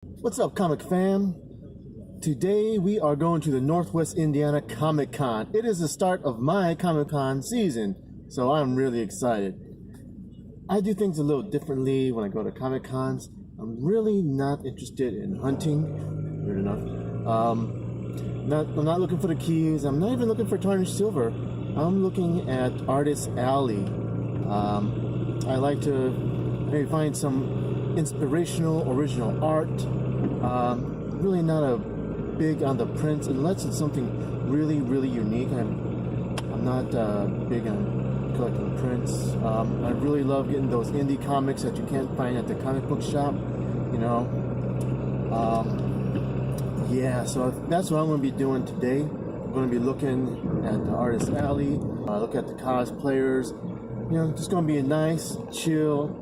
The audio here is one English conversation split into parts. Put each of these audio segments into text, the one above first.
What's up, comic fam? Today we are going to the Northwest Indiana Comic Con. It is the start of my Comic Con season, so I'm really excited. I do things a little differently when I go to Comic Cons. I'm really not interested in hunting, weird enough. I'm not looking for the keys. I'm not even looking for tarnished silver. I'm looking at Artist Alley. I like to maybe find some inspirational, original art. Really not a big on the prints unless it's something really, really unique. I'm not big on collecting prints. I really love getting those indie comics that you can't find at the comic book shop. You know. Yeah, so that's what I'm going to be doing today. I'm going to be looking at the Artist Alley, look at the cosplayers. You know, just going to be a nice, chill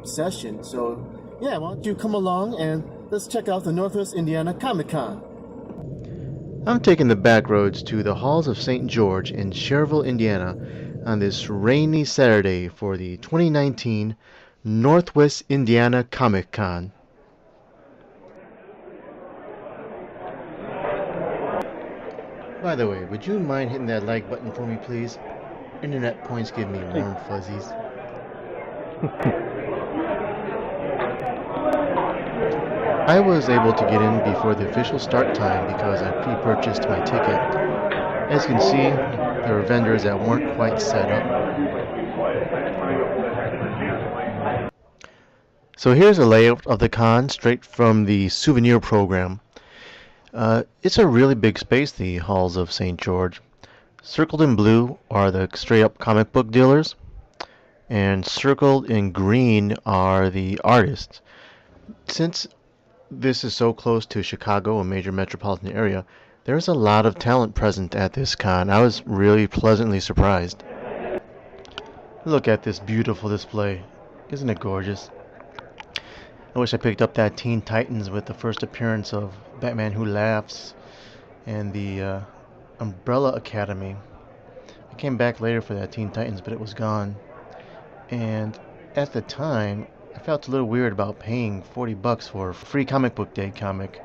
session. So, yeah, why don't you come along and let's check out the Northwest Indiana Comic Con. I'm taking the back roads to the Halls of St. George in Cherville, Indiana on this rainy Saturday for the 2019 Northwest Indiana Comic Con. By the way, would you mind hitting that like button for me, please? Internet points give me warm fuzzies. I was able to get in before the official start time because I pre-purchased my ticket. As you can see, there were vendors that weren't quite set up. So here's a layout of the con straight from the souvenir program. It's a really big space, the Halls of St. George. Circled in blue are the straight-up comic book dealers, and circled in green are the artists. Since this is so close to Chicago, a major metropolitan area, there's a lot of talent present at this con. I was really pleasantly surprised. Look at this beautiful display. Isn't it gorgeous? I wish I picked up that Teen Titans with the first appearance of Batman Who Laughs and the Umbrella Academy. I came back later for that Teen Titans, but it was gone. And at the time, I felt a little weird about paying $40 for a free comic book day comic.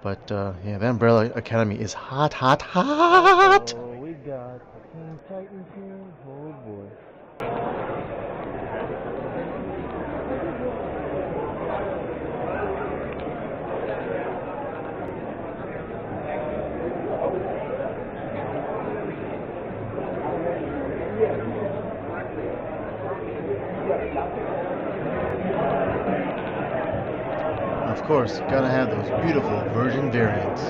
But yeah, the Umbrella Academy is hot, hot, hot! Oh, we got the Teen Titans here. Oh boy. Of course, gotta have those beautiful version variants.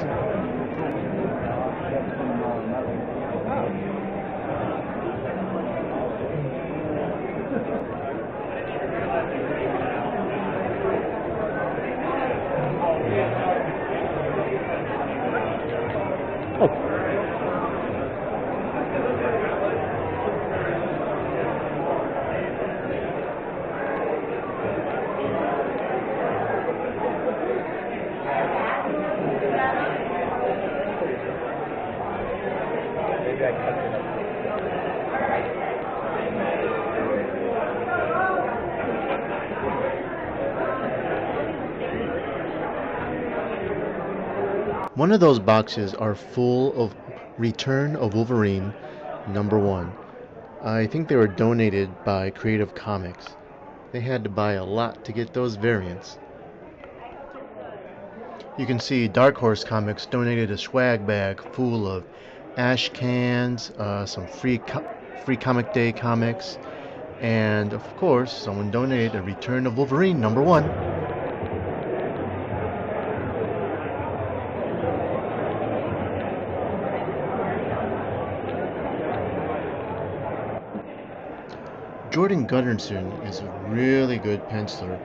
One of those boxes are full of Return of Wolverine #1. I think they were donated by Creative Comics. They had to buy a lot to get those variants. You can see Dark Horse Comics donated a swag bag full of ash cans, some free Comic Day comics, and of course someone donated a Return of Wolverine #1. Jordan Gunnarsson is a really good penciler.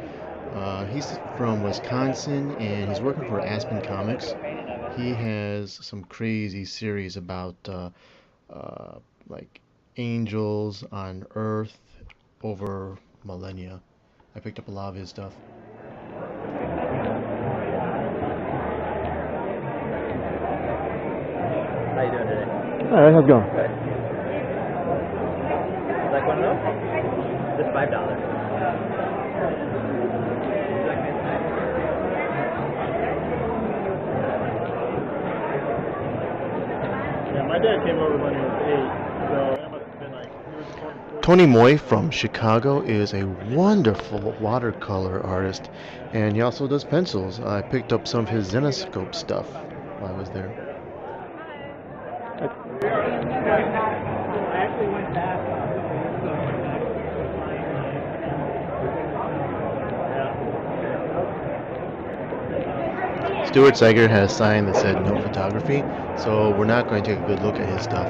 He's from Wisconsin and he's working for Aspen Comics. He has some crazy series about like angels on Earth over millennia. I picked up a lot of his stuff. How you doing today? Alright, how's it going? Good. Like one of those? Just $5. My dad came over when he was 8, so that must have been like he was born in 40. Tony Moy from Chicago is a wonderful watercolor artist, and he also does pencils. I picked up some of his Zenoscope stuff while I was there. Stuart Sager has a sign that said no photography, so we're not going to take a good look at his stuff.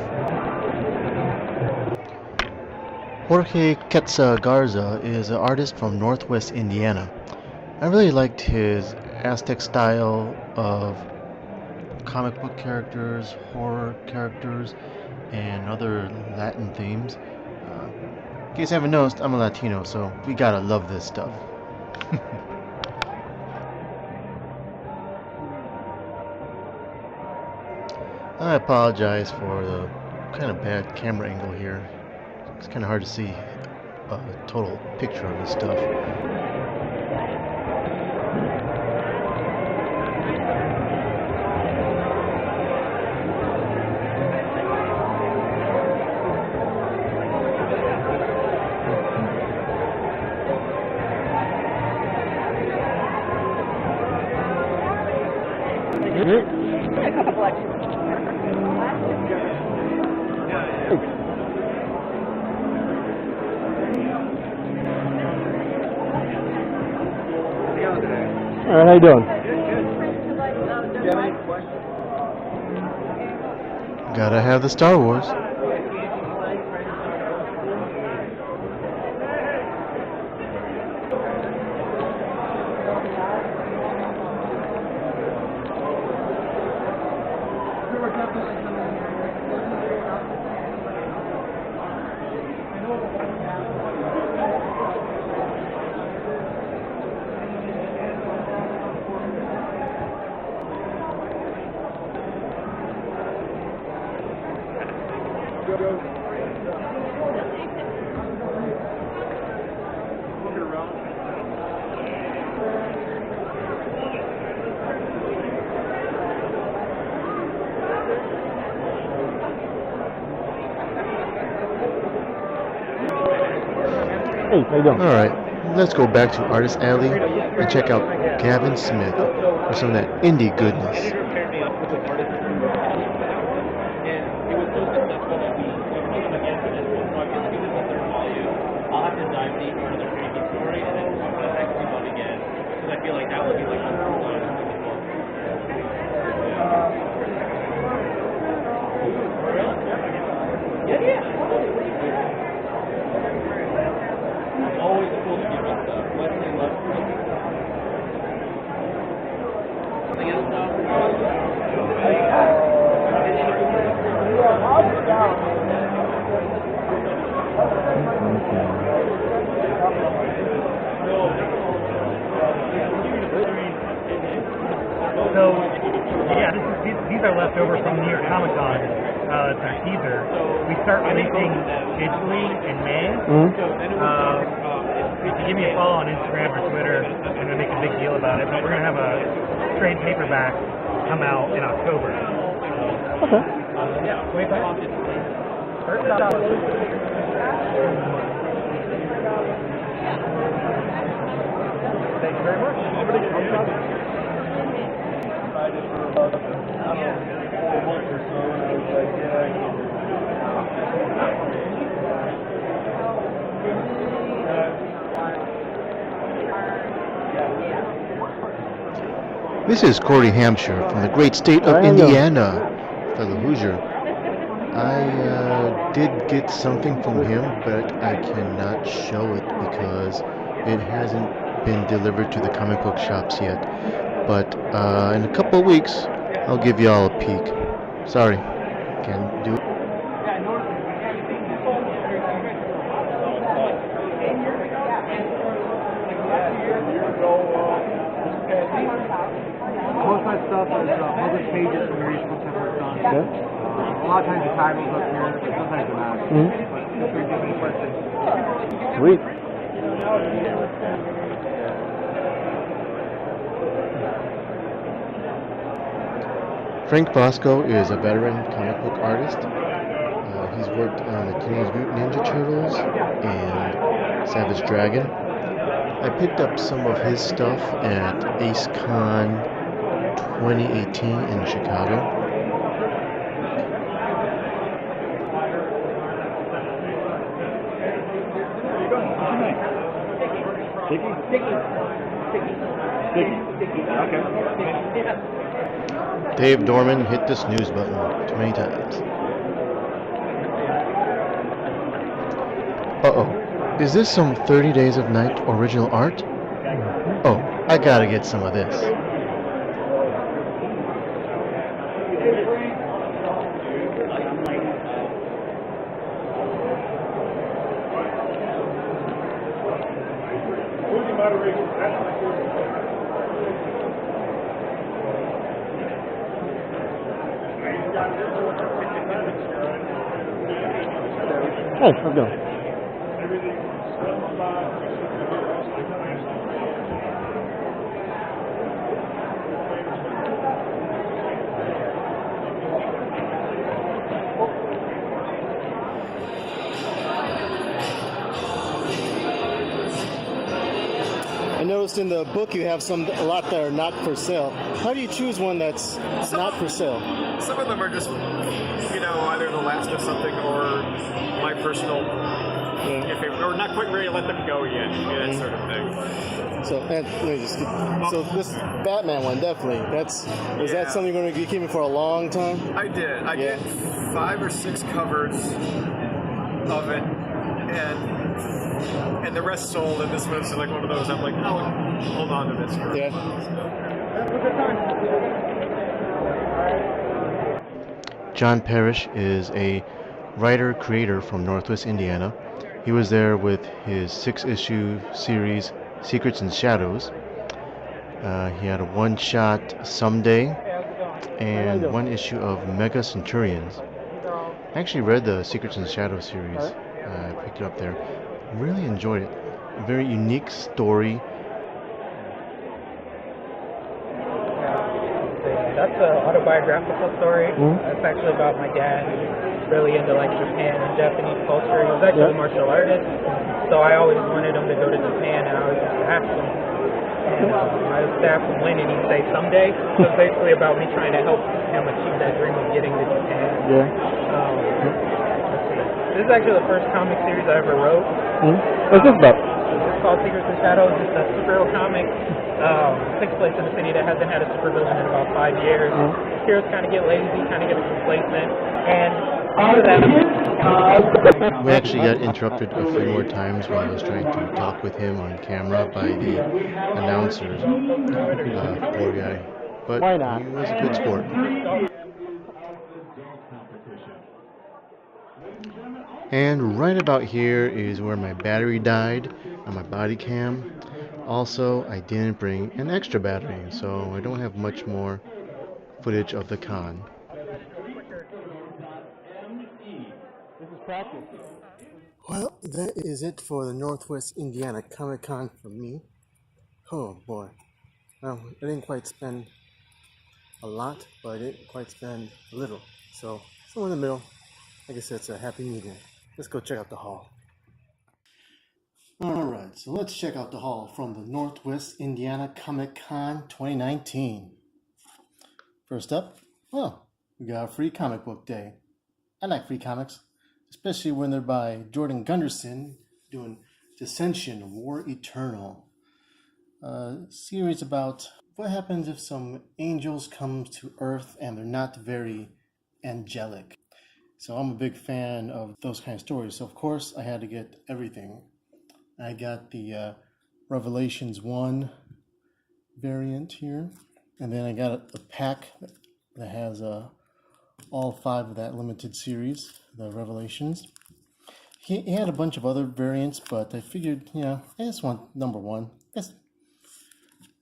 Jorge Quetzal Garza is an artist from Northwest Indiana. I really liked his Aztec style of comic book characters, horror characters, and other Latin themes. In case you haven't noticed, I'm a Latino, so we gotta love this stuff. I apologize for the kind of bad camera angle here. It's kind of hard to see a total picture of his stuff. All right, how you doing? Gotta have the Star Wars. Hey, how you doing? Alright, let's go back to Artist Alley and check out Gavin Smith for some of that indie goodness. So, yeah, these are left over from New York Comic Con. It's a teaser. We start releasing digitally in May. If you give me a follow on Instagram or Twitter, I'm going to make a big deal about it. But we're going to have a trade paperback come out in October. Okay. Yeah, way back. First up. Thank you very much. This is Corey Hampshire from the great state of Indiana, fellow Hoosier. I did get something from him, but I cannot show it because it hasn't been delivered to the comic book shops yet. But in a couple of weeks, I'll give you all a peek. Sorry, can't do it. Most of my stuff is published pages from various books I've worked on. Okay. A lot of times the titles up here, but sometimes they're not. But feel free to give me questions. Sweet. Frank Bosco is a veteran comic book artist. He's worked on the Teenage Mutant Ninja Turtles and Savage Dragon. I picked up some of his stuff at AceCon 2018 in Chicago. Dave Dorman hit the snooze button too many times. Uh-oh. Is this some 30 Days of Night original art? Oh, I gotta get some of this. Hey, let's go. I noticed in the book you have a lot that are not for sale. How do you choose one that's not for sale? Some of them are just, either the last of something or my personal favorite, or not quite ready to let them go yet, that sort of thing. So this Batman one, definitely. Is that something you're going to be keeping for a long time? I did. I did 5 or 6 covers of it, and the rest sold, and this was like one of those, I'm like, I'll hold on to this for a John Parrish is a writer-creator from Northwest Indiana. He was there with his 6-issue series, Secrets and Shadows. He had a one-shot Someday and 1 issue of Mega Centurions. I actually read the Secrets and Shadows series. I picked it up there. Really enjoyed it. A very unique story. That's an autobiographical story. It's actually about my dad, who's really into Japan and Japanese culture. He was actually a martial artist, so I always wanted him to go to Japan, and I always used to ask him. And I would ask him when, and he'd say someday. So it's basically about me trying to help him achieve that dream of getting to Japan. This is actually the first comic series I ever wrote. What's this about? It's called Secrets and Shadows. It's a superhero comic. Takes place in a city that hasn't had a supervillain in about 5 years. Heroes kind of get lazy, kind of get complacent, and after that, We actually got interrupted a few more times when I was trying to talk with him on camera by the announcers. Poor guy. But Why not? he was a good sport. And right about here is where my battery died on my body cam. Also, I didn't bring an extra battery, so I don't have much more footage of the con. Well, that is it for the Northwest Indiana Comic Con for me. Oh boy. Well, I didn't quite spend a lot, but I didn't quite spend a little. So, somewhere in the middle. I guess that's a happy medium. Let's go check out the hall. Alright, so let's check out the hall from the Northwest Indiana Comic Con 2019. First up, we got a free comic book day. I like free comics, especially when they're by Jordan Gunderson doing Dissension, War Eternal. Series about what happens if some angels come to Earth and they're not very angelic. So I'm a big fan of those kind of stories. So of course I had to get everything. I got the Revelations 1 variant here. And then I got a pack that has all 5 of that limited series, the Revelations. He had a bunch of other variants, but I figured, I just want number 1.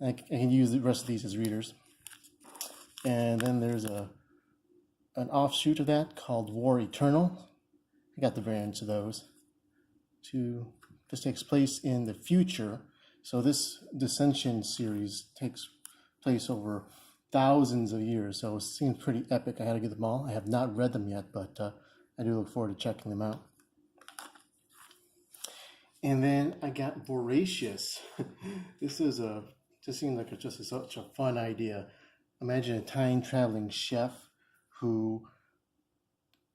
I can use the rest of these as readers. And then there's an offshoot of that called War Eternal. I got the variants of those. This takes place in the future. So this Dissension series takes place over thousands of years, so it seems pretty epic. I had to get them all. I have not read them yet, but I do look forward to checking them out. And then I got Voracious. This is just seems like it's such a fun idea. Imagine a time traveling chef who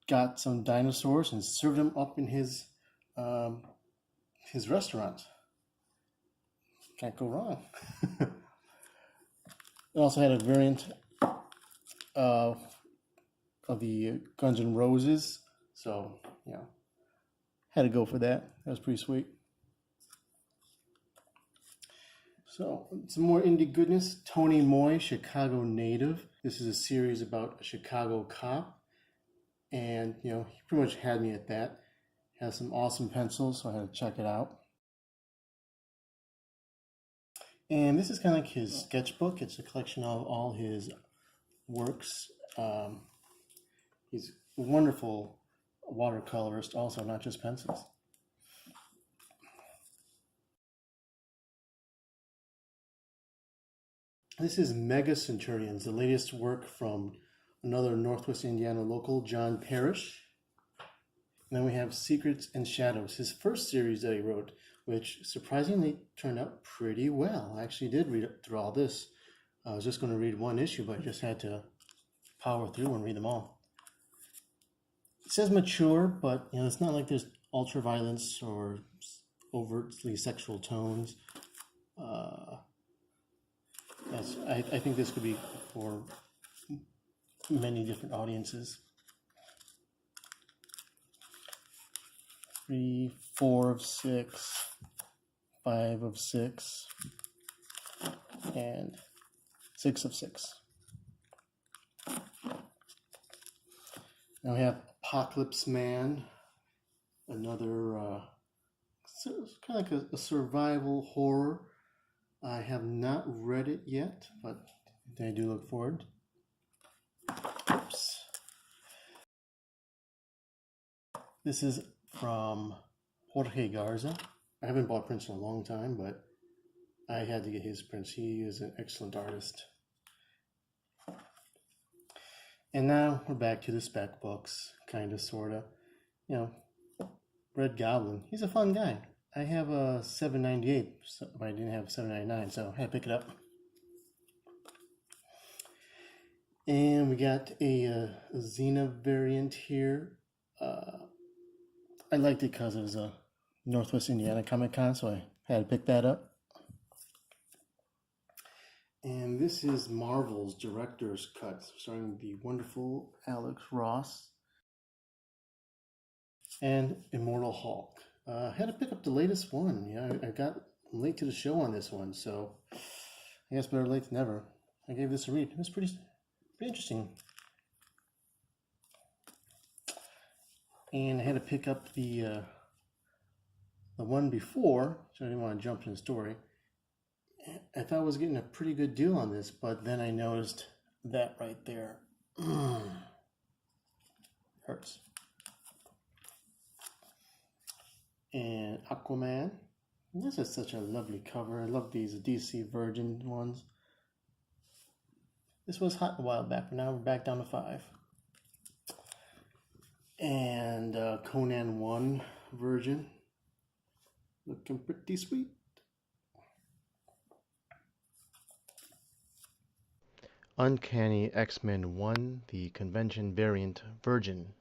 got some dinosaurs and served them up in his restaurant. Can't go wrong. It also had a variant of the Guns N' Roses, so had to go for that. That was pretty sweet. So some more indie goodness. Tony Moy, Chicago native. This is a series about a Chicago cop, and he pretty much had me at that. Has some awesome pencils, so I had to check it out. And this is kind of like his sketchbook. It's a collection of all his works. He's a wonderful watercolorist also, not just pencils. This is Mega Centurions, the latest work from another Northwest Indiana local, John Parrish. And then we have Secrets and Shadows, his first series that he wrote, which surprisingly turned out pretty well. I actually did read through all this. I was just going to read one issue, but I just had to power through and read them all. It says mature, but it's not like there's ultra violence or overtly sexual tones. I think this could be for many different audiences. 3, 4 of 6, 5 of 6, and 6 of 6. Now we have Apocalypse Man, another kind of like a survival horror. I have not read it yet, but I do look forward. Oops. This is from Jorge Garza. I haven't bought prints in a long time, but I had to get his prints. He is an excellent artist. And now we're back to the spec books, kind of, sort of. Red Goblin. He's a fun guy. I have a 798, but I didn't have 799, so I had to pick it up. And we got a Xena variant here. I liked it because it was a Northwest Indiana Comic Con, so I had to pick that up. And this is Marvel's Director's Cut, starring the wonderful Alex Ross and Immortal Hulk. I had to pick up the latest one. I got late to the show on this one, so I guess better late than never. I gave this a read. It was pretty interesting. And I had to pick up the one before, so I didn't want to jump in the story. I thought I was getting a pretty good deal on this, but then I noticed that right there. Hurts. And Aquaman. This is such a lovely cover. I love these DC Virgin ones. This was hot a while back, but now we're back down to 5. And Conan 1 version. Looking pretty sweet. Uncanny X-Men 1, the convention variant Virgin.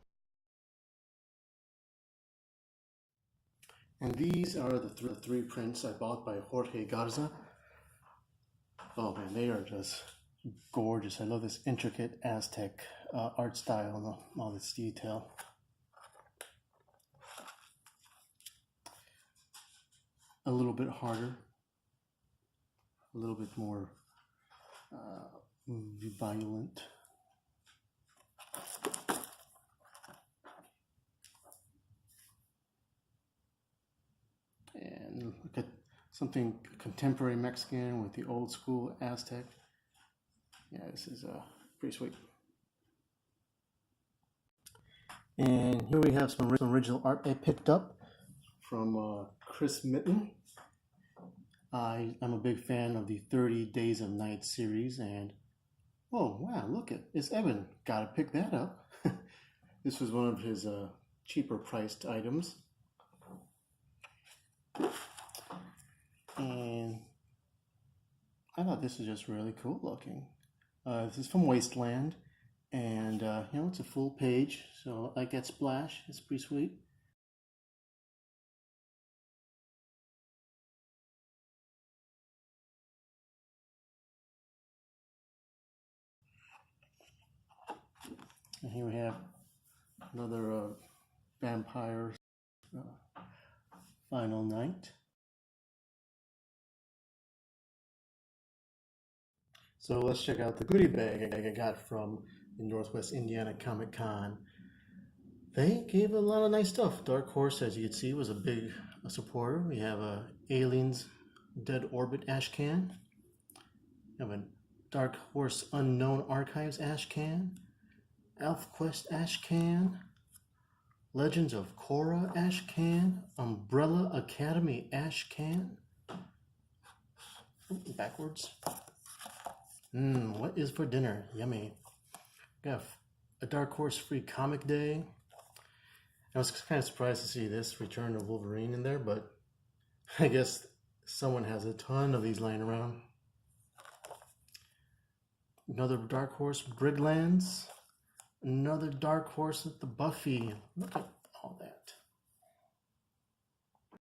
And these are the three prints I bought by Jorge Garza. Oh man, they are just gorgeous. I love this intricate Aztec art style and all this detail. A little bit harder, a little bit more violent. And look at something contemporary Mexican with the old school Aztec. Yeah, this is pretty sweet. And here we have some original art I picked up from Chris Mitten. I'm a big fan of the 30 Days of Night series, and Oh, wow, look it. It's Evan. Gotta pick that up. This was one of his cheaper priced items. And I thought this was just really cool looking. This is from Wasteland. And, you know, it's a full page. So I get splash. It's pretty sweet. And here we have another vampire final night. So let's check out the goodie bag I got from the Northwest Indiana Comic Con. They gave a lot of nice stuff. Dark Horse, as you can see, was a big supporter. We have a Aliens Dead Orbit ash can. We have a Dark Horse Unknown Archives ash can. ElfQuest ash can. Legends of Korra ash can. Umbrella Academy ash can. Ooh, backwards. What is for dinner? Yummy. Got a Dark Horse free comic day. I was kind of surprised to see this Return of Wolverine in there, but I guess someone has a ton of these lying around. Another Dark Horse Briglands. Another Dark Horse with the Buffy. Look at